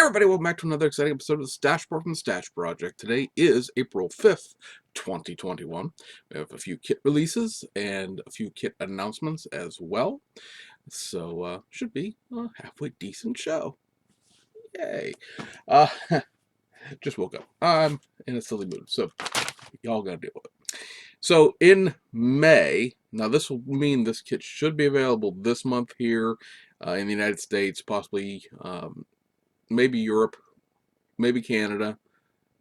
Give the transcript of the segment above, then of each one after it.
Everybody, welcome back to another exciting episode of the Stash Report from the Stash Project. Today is April 5th, 2021. We have a few kit releases and a few kit announcements as well. So, should be a halfway decent show. Yay. Uh, just woke up. I'm in a silly mood, so y'all gotta deal with it. So, in May, now this will mean this kit should be available this month here in the United States, possibly maybe Europe, maybe Canada.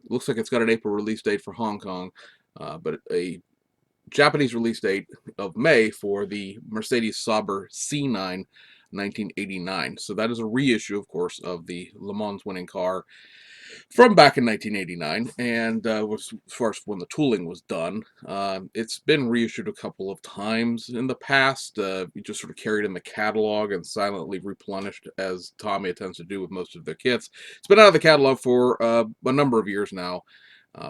Looks like it's got an April release date for Hong Kong, but a Japanese release date of May for the Mercedes Sauber C9 1989. So that is a reissue, of course, of the Le Mans winning car from back in 1989, and as far as when the tooling was done, it's been reissued a couple of times in the past. You just sort of carried in the catalog and silently replenished, as Tamiya tends to do with most of their kits. It's been out of the catalog for a number of years now,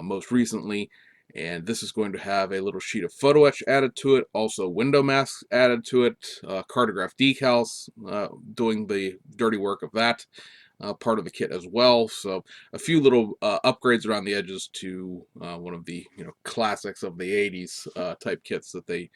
most recently. And this is going to have a little sheet of photo etch added to it, also window masks added to it, cartograph decals doing the dirty work of that part of the kit as well. So a few little upgrades around the edges to one of the classics of the 80s type kits that they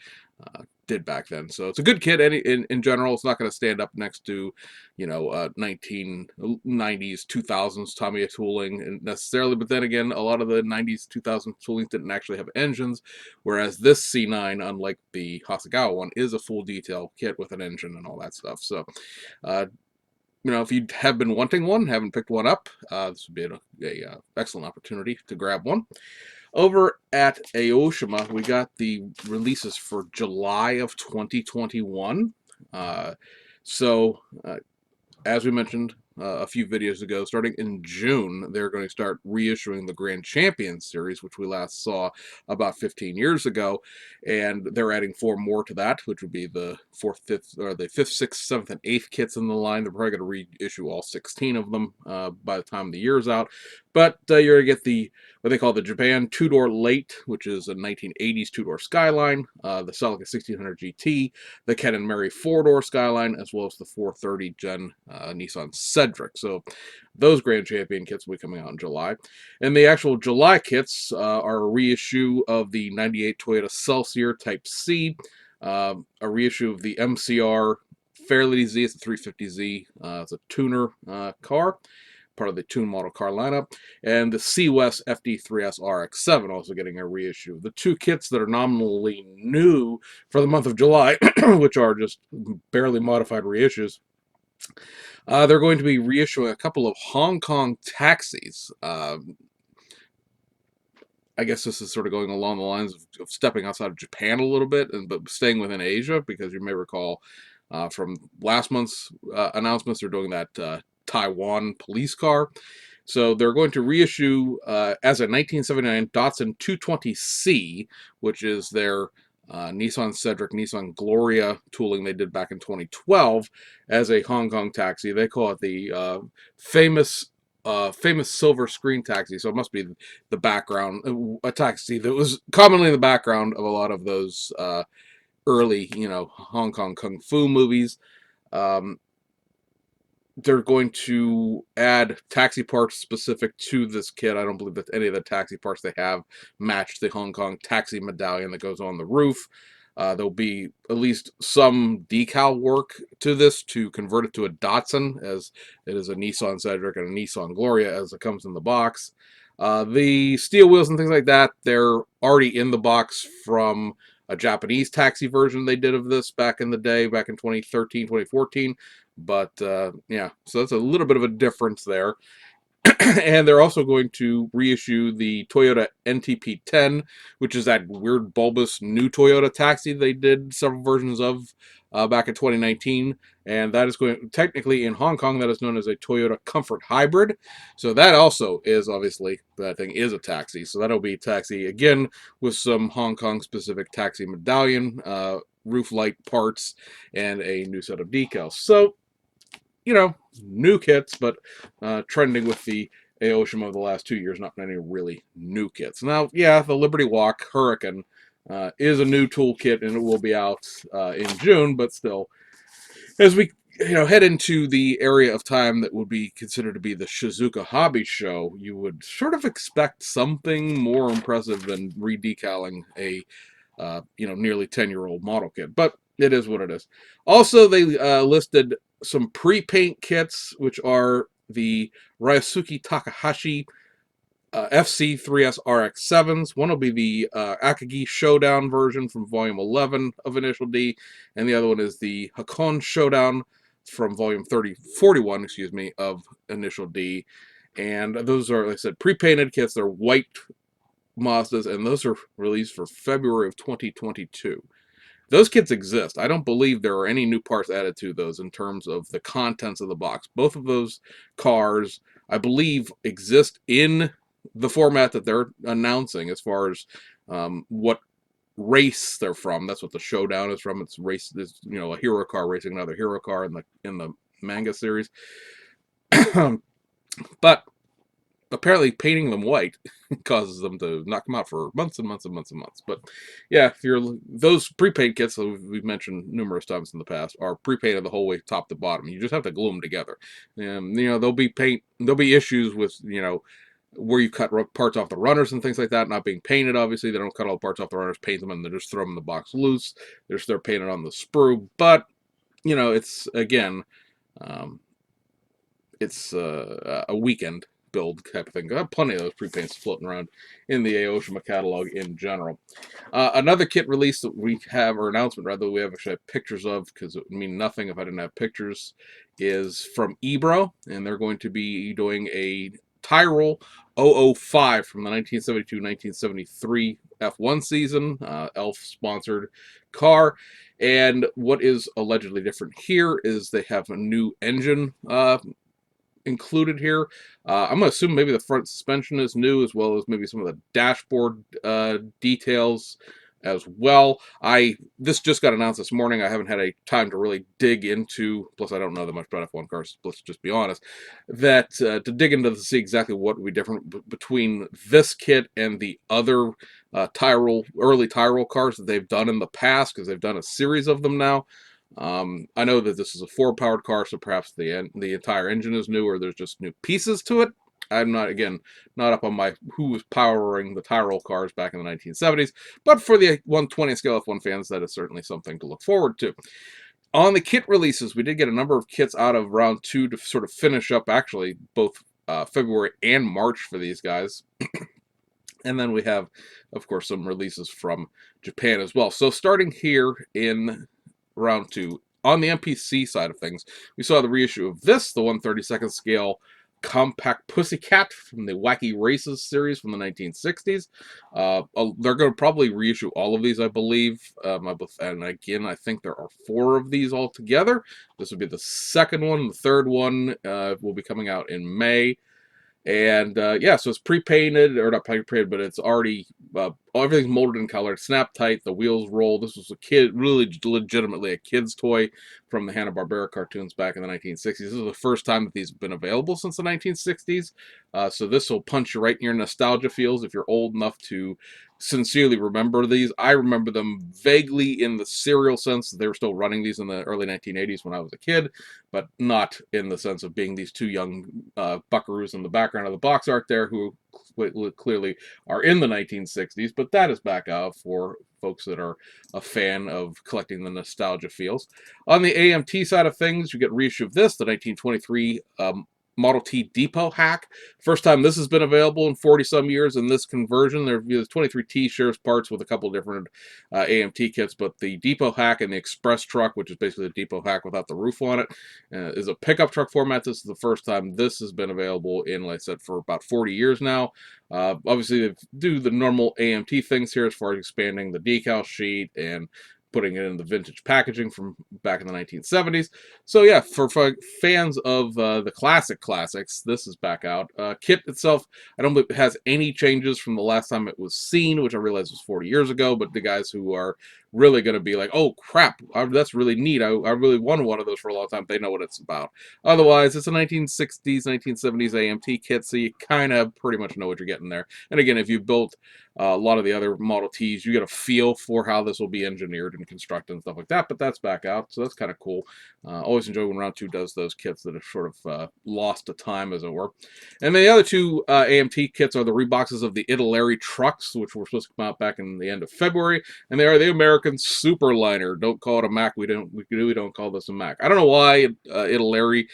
did back then. So it's a good kit in general. It's not going to stand up next to 1990s 2000s Tamiya tooling necessarily, but then again, a lot of the 90s 2000s tooling didn't actually have engines, whereas this C9, unlike the Hasegawa one, is a full detail kit with an engine and all that stuff. So if you have been wanting one, haven't picked one up, this would be a excellent opportunity to grab one. Over at Aoshima, we got the releases for July of 2021. As we mentioned a few videos ago, starting in June, they're going to start reissuing the Grand Champion series, which we last saw about 15 years ago, and they're adding 4 more to that, which would be the 4th, 5th, or the 5th, 6th, 7th, and 8th kits in the line. They're probably going to reissue all 16 of them by the time the year's out, but you're going to get the what they call the Japan two-door late, which is a 1980s two-door Skyline, the Celica 1600 GT, the Ken and Mary four-door Skyline, as well as the 430 Gen Nissan Cedric. So those Grand Champion kits will be coming out in July. And the actual July kits are a reissue of the 98 Toyota Celsior Type C, a reissue of the MCR Fairlady Z. It's a 350Z. It's a tuner car, part of the Tune model car lineup, and the C-West FD3S RX-7 also getting a reissue. The two kits that are nominally new for the month of July, which are just barely modified reissues, they're going to be reissuing a couple of Hong Kong taxis. I guess this is sort of going along the lines of stepping outside of Japan a little bit, but staying within Asia, because you may recall from last month's announcements, they're doing that Taiwan police car. So they're going to reissue as a 1979 Datsun 220C, which is their Nissan Cedric, Nissan Gloria tooling they did back in 2012 as a Hong Kong taxi. They call it the famous silver screen taxi. So it must be the background, a taxi that was commonly in the background of a lot of those early, Hong Kong kung fu movies. They're going to add taxi parts specific to this kit. I don't believe that any of the taxi parts they have match the Hong Kong taxi medallion that goes on the roof. There'll be at least some decal work to this to convert it to a Datsun, as it is a Nissan Cedric and a Nissan Gloria as it comes in the box. The steel wheels and things like that, they're already in the box from a Japanese taxi version they did of this back in the day, back in 2013, 2014. But yeah, so that's a little bit of a difference there. And they're also going to reissue the Toyota NTP10, which is that weird bulbous new Toyota taxi they did several versions of back in 2019. And that is going, technically in Hong Kong, that is known as a Toyota Comfort Hybrid. So that also is, obviously, that thing is a taxi. So that'll be a taxi, again, with some Hong Kong specific taxi medallion, roof light parts, and a new set of decals. So, new kits, but trending with the Aoshima of the last 2 years, not any really new kits. Now, yeah, the Liberty Walk Hurricane is a new toolkit, and it will be out in June, but still, as we head into the area of time that would be considered to be the Shizuka Hobby Show, you would sort of expect something more impressive than redecaling a nearly 10-year-old model kit, but it is what it is. Also, they listed some pre-paint kits, which are the Ryosuke Takahashi FC3S RX7s. One will be the Akagi Showdown version from Volume 11 of Initial D, and the other one is the Hakon Showdown from Volume 41, excuse me, of Initial D. And those are, like I said, pre-painted kits. They're white Mazdas, and those are released for February of 2022. Those kits exist. I don't believe there are any new parts added to those in terms of the contents of the box. Both of those cars, I believe, exist in the format that they're announcing as far as what race they're from. That's what the Showdown is from. It's race, is a hero car racing another hero car in the manga series. But apparently painting them white causes them to knock them out for months and months and months and months. But yeah, if you're those pre-paint kits that we've mentioned numerous times in the past are pre-painted the whole way top to bottom. You just have to glue them together. And there'll be issues with where you cut parts off the runners and things like that not being painted. Obviously, they don't cut all the parts off the runners, paint them, and they just throw them in the box loose. They're painted on the sprue, but it's again, it's a weekend build type of thing. I have plenty of those pre-paints floating around in the Aoshima catalog in general. Another kit release that we have, or announcement rather, we have actually have pictures of, because it would mean nothing if I didn't have pictures, is from Ebro, and they're going to be doing a Tyrrell 005 from the 1972-1973 F1 season, Elf-sponsored car. And what is allegedly different here is they have a new engine included here. I'm going to assume maybe the front suspension is new, as well as maybe some of the dashboard details as well. This just got announced this morning. I haven't had a time to really dig into, plus I don't know that much about F1 cars, let's just be honest, that to dig into to see exactly what would be different between this kit and the other early Tyrrell cars that they've done in the past, because they've done a series of them now. I know that this is a Ford-powered car, so perhaps the entire engine is new, or there's just new pieces to it. I'm not up on who was powering the Tyrrell cars back in the 1970s, but for the 120 scale F1 fans, that is certainly something to look forward to. On the kit releases, we did get a number of kits out of round 2 to sort of finish up, actually, both February and March for these guys. And then we have, of course, some releases from Japan as well. So starting here in round 2, on the MPC side of things, we saw the reissue of this, the 1/32 scale Compact Pussycat from the Wacky Races series from the 1960s. They're going to probably reissue all of these, I believe. And again, I think there are 4 of these altogether. This would be the second one. The third one will be coming out in May. And yeah, so it's pre-painted, or not pre-painted, but it's already, everything's molded and colored, snap tight, the wheels roll. This was really legitimately a kid's toy from the Hanna-Barbera cartoons back in the 1960s. This is the first time that these have been available since the 1960s. So this will punch you right in your nostalgia feels if you're old enough to sincerely remember these. I remember them vaguely in the serial sense. They were still running these in the early 1980s when I was a kid, but not in the sense of being these 2 young buckaroos in the background of the box art there who clearly are in the 1960s, but that is back out for folks that are a fan of collecting the nostalgia feels. On the AMT side of things, you get reissue of this, the 1923 Model T Depot Hack. First time this has been available in 40-some years in this conversion. The 23T shares parts with a couple different AMT kits, but the Depot Hack and the Express Truck, which is basically the Depot Hack without the roof on it, is a pickup truck format. This is the first time this has been available in, like I said, for about 40 years now. Obviously, they do the normal AMT things here as far as expanding the decal sheet and putting it in the vintage packaging from back in the 1970s. So yeah, for fans of the classics, this is back out. Kit itself, I don't believe it has any changes from the last time it was seen, which I realize was 40 years ago, but the guys who are really going to be like, oh crap, that's really neat. I really wanted one of those for a long time. They know what it's about. Otherwise, it's a 1960s, 1970s AMT kit, so you kind of pretty much know what you're getting there. And again, if you built a lot of the other Model Ts, you get a feel for how this will be engineered and constructed and stuff like that, but that's back out, so that's kind of cool. Always enjoy when Round 2 does those kits that have sort of lost to time, as it were. And the other two AMT kits are the reboxes of the Italeri trucks, which were supposed to come out back in the end of February, and they are the American Superliner. Don't call it a Mac. We don't call this a Mac. I don't know why Italeri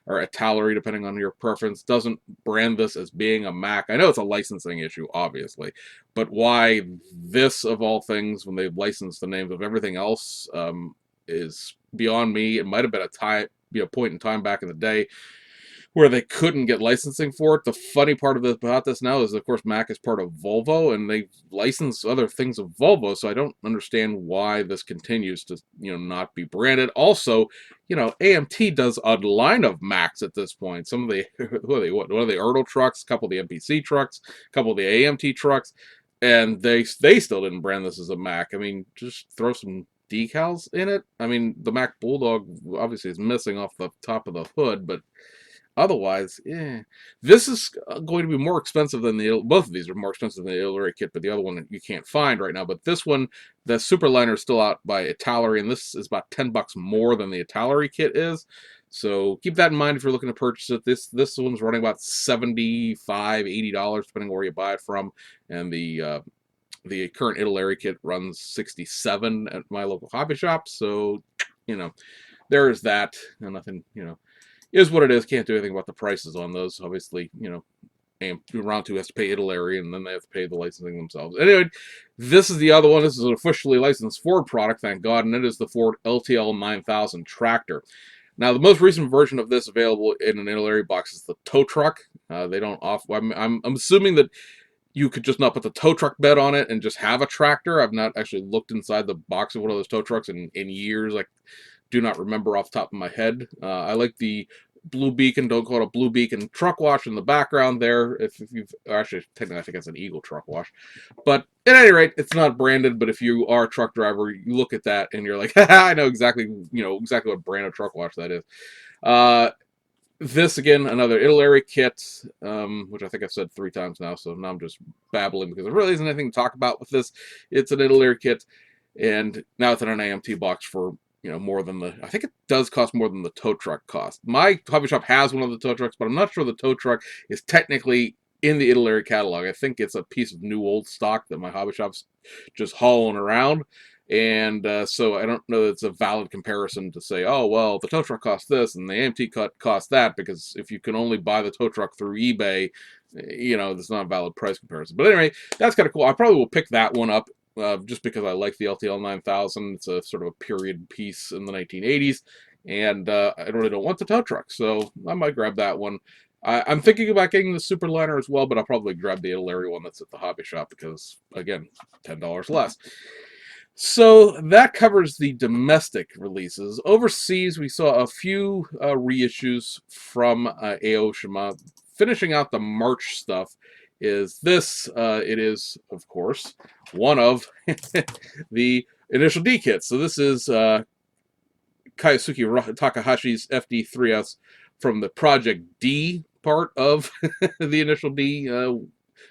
or Italeri, depending on your preference, doesn't brand this as being a Mac. I know it's a licensing issue, obviously, but why this, of all things, when they've licensed the names of everything else, is beyond me. It might have been a point in time back in the day where they couldn't get licensing for it. The funny part about this now is, of course, Mac is part of Volvo, and they license other things of Volvo, so I don't understand why this continues to, not be branded. Also, AMT does a line of Macs at this point. Some of the, what are the Ertl trucks, a couple of the MPC trucks, a couple of the AMT trucks, and they still didn't brand this as a Mac. I mean, just throw some decals in it. I mean, the Mac Bulldog obviously is missing off the top of the hood, but otherwise, this is going to be more expensive than both of these are more expensive than the Italeri kit, but the other one you can't find right now. But this one, the Superliner, is still out by Italeri, and this is about $10 more than the Italeri kit is. So keep that in mind if you're looking to purchase it. This one's running about $75, $80, depending on where you buy it from, and the current Italeri kit runs $67 at my local hobby shop. So, there is that, and nothing, is what it is. Can't do anything about the prices on those. Obviously, and Round 2 has to pay Italeri, and then they have to pay the licensing themselves. Anyway, this is the other one. This is an officially licensed Ford product, thank God, and it is the Ford LTL 9000 tractor. Now, the most recent version of this available in an Italeri box is the tow truck. They don't offer. I'm assuming that you could just not put the tow truck bed on it and just have a tractor. I've not actually looked inside the box of one of those tow trucks in years. Like, do not remember off the top of my head. I like the Blue Beacon, don't call it a Blue Beacon truck wash in the background there. If you've actually, technically, I think it's an Eagle truck wash. But at any rate, it's not branded. But if you are a truck driver, you look at that and you're like, I know exactly, exactly what brand of truck wash that is. This, again, another Italeri kit, which I think I've said 3 times now, so now I'm just babbling because there really isn't anything to talk about with this. It's an Italeri kit, and now it's in an AMT box for more than I think it does cost more than the tow truck cost. My hobby shop has one of the tow trucks, but I'm not sure the tow truck is technically in the Italeri catalog. I think it's a piece of new old stock that my hobby shop's just hauling around. And so I don't know that it's a valid comparison to say, oh, well, the tow truck costs this and the AMT costs that, because if you can only buy the tow truck through eBay, that's not a valid price comparison. But anyway, that's kind of cool. I probably will pick that one up just because I like the LTL 9000. It's a sort of a period piece in the 1980s, and I really don't want the tow truck, so I might grab that one. I'm thinking about getting the Superliner as well, but I'll probably grab the Italeri one that's at the hobby shop because, again, $10 less. So that covers the domestic releases. Overseas, we saw a few reissues from Aoshima. Finishing out the March stuff is this. It is, of course, one of the Initial D kits. So this is Kaisuke Takahashi's FD3S from the Project D part of the Initial D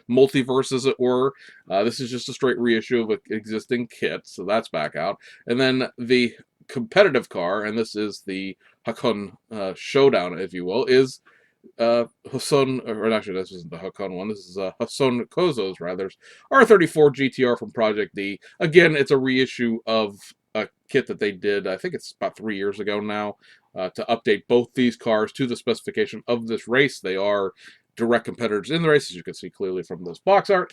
multiverse, as it were. This is just a straight reissue of an existing kit, so that's back out. And then the competitive car, and this is the Hakon Showdown, if you will, is Hoson, or actually this isn't the Hakon one, this is Hoson Kozo's rather, R34 GTR from Project D. Again, it's a reissue of a kit that they did, I think it's about 3 years ago now, to update both these cars to the specification of this race. They are direct competitors in the race, as you can see clearly from this box art.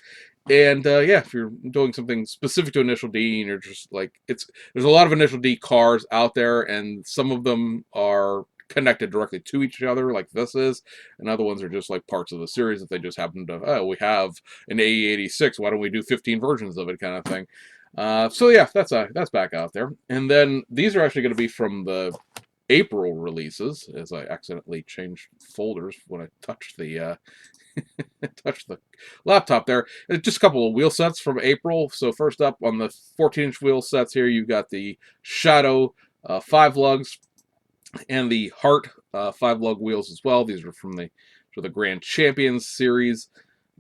And yeah, if you're doing something specific to Initial D and you're just like, there's a lot of Initial D cars out there, and some of them are connected directly to each other like this is, and other ones are just like parts of the series that they just happen to, oh, we have an AE86, why don't we do 15 versions of it, kind of thing. So yeah, that's back out there. And then these are actually going to be from the April releases, as I accidentally changed folders when I touched the touched the laptop there. Just a couple of wheel sets from April. So first up on the 14-inch wheel sets here, you've got the Shadow 5 lugs and the Heart 5 lug wheels as well. These are from the Grand Champions series.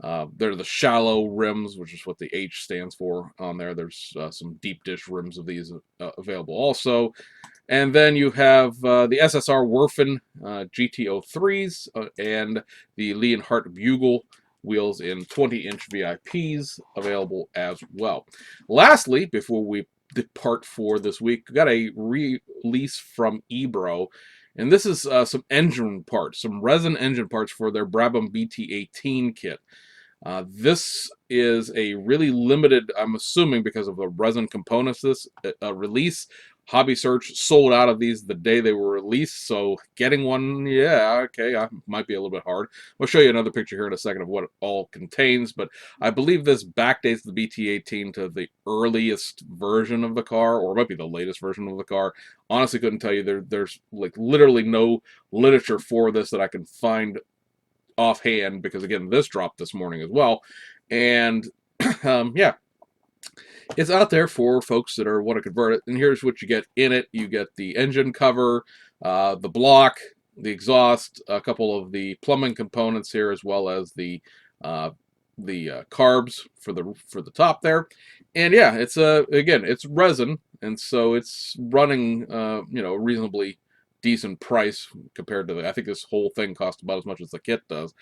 They're the shallow rims, which is what the H stands for on there. There's some deep dish rims of these available also. And then you have the SSR Werfen GT03s and the Leonhardt Bugle wheels in 20-inch VIPs available as well. Lastly, before we depart for this week, we got a release from Ebro. And this is some engine parts, some resin engine parts for their Brabham BT18 kit. This is a really limited, I'm assuming because of the resin components, this release. Hobby Search sold out of these the day they were released, so getting one, yeah, okay, might be a little bit hard. I'll show you another picture here in a second of what it all contains, but I believe this backdates the BT18 to the earliest version of the car, or it might be the latest version of the car. Honestly, couldn't tell you. There's like literally no literature for this that I can find offhand, because again, this dropped this morning as well. And yeah, it's out there for folks that want to convert it. And here's what you get in it. You get the engine cover, the block, the exhaust, a couple of the plumbing components here, as well as the carbs for the top there. And yeah, it's again, it's resin, and so it's running a reasonably decent price compared to I think this whole thing costs about as much as the kit does.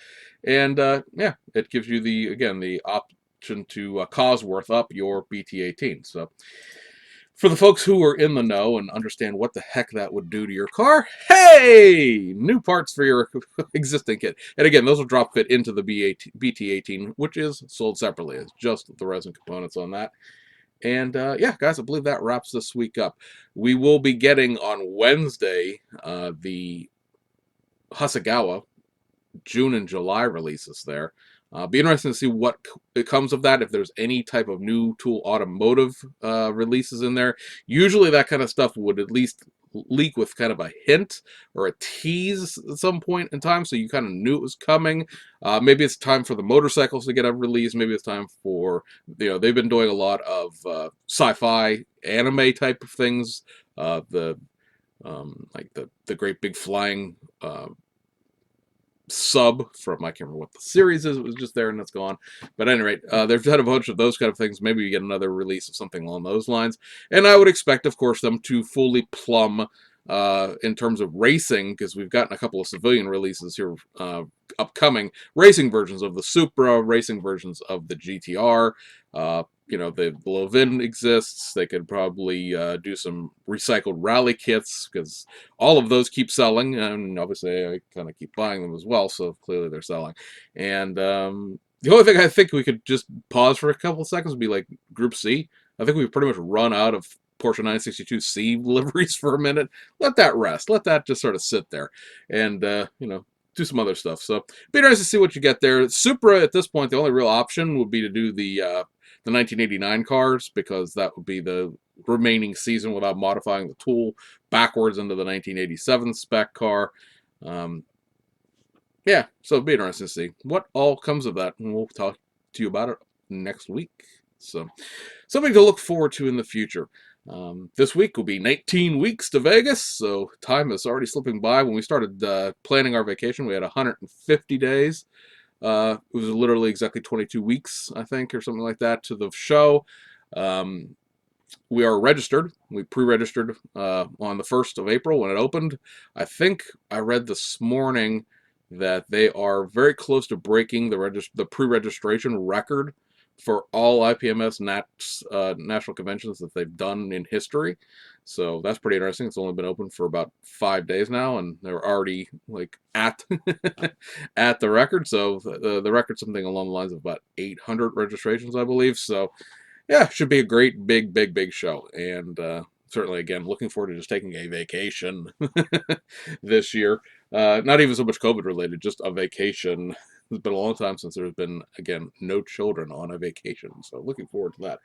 And yeah, it gives you the option to Cosworth up your BT18. So for the folks who are in the know and understand what the heck that would do to your car, hey, new parts for your existing kit. And again, those will drop fit into the BT18, which is sold separately. It's just the resin components on that. And yeah, guys, I believe that wraps this week up. We will be getting on Wednesday the Hasegawa June and July releases there. Be interesting to see what it comes of that, if there's any type of new Tool Automotive releases in there. Usually that kind of stuff would at least leak with kind of a hint or a tease at some point in time, so you kind of knew it was coming. Maybe it's time for the motorcycles to get a release. Maybe it's time for, they've been doing a lot of sci-fi anime type of things. Like the great big flying sub from, I can't remember what the series is, it was just there and it's gone. But at any rate, they've had a bunch of those kind of things. Maybe you get another release of something along those lines. And I would expect, of course, them to fully plumb in terms of racing, because we've gotten a couple of civilian releases here upcoming, racing versions of the Supra, racing versions of the GTR. The Levin exists. They could probably do some recycled rally kits, because all of those keep selling, and obviously I kind of keep buying them as well, so clearly they're selling. And the only thing I think we could just pause for a couple of seconds would be like Group C. I think we've pretty much run out of Porsche 962C liveries for a minute. Let that rest. Let that just sort of sit there, and do some other stuff. So be nice to see what you get there. Supra at this point, the only real option would be to do the 1989 cars, because that would be the remaining season without modifying the tool backwards into the 1987 spec car. Yeah, so it'd be interesting to see what all comes of that, and we'll talk to you about it next week. So something to look forward to in the future. This week will be 19 weeks to Vegas, so time is already slipping by. When we started planning our vacation, we had 150 days. It was literally exactly 22 weeks, I think, or something like that, to the show. We are registered. We pre-registered on the 1st of April when it opened. I think I read this morning that they are very close to breaking the pre-registration record for all IPMS national conventions that they've done in history. So that's pretty interesting. It's only been open for about 5 days now, and they're already like at at the record. So the record's something along the lines of about 800 registrations, I believe. So yeah, should be a great big show. And certainly, again, looking forward to just taking a vacation this year. Not even so much COVID related, just a vacation. It's been a long time since there's been, again, no children on a vacation. So looking forward to that.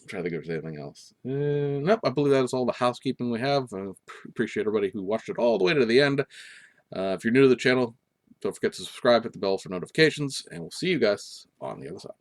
I'm trying to think if there's anything else. Nope, I believe that is all the housekeeping we have. Appreciate everybody who watched it all the way to the end. If you're new to the channel, don't forget to subscribe, hit the bell for notifications, and we'll see you guys on the other side.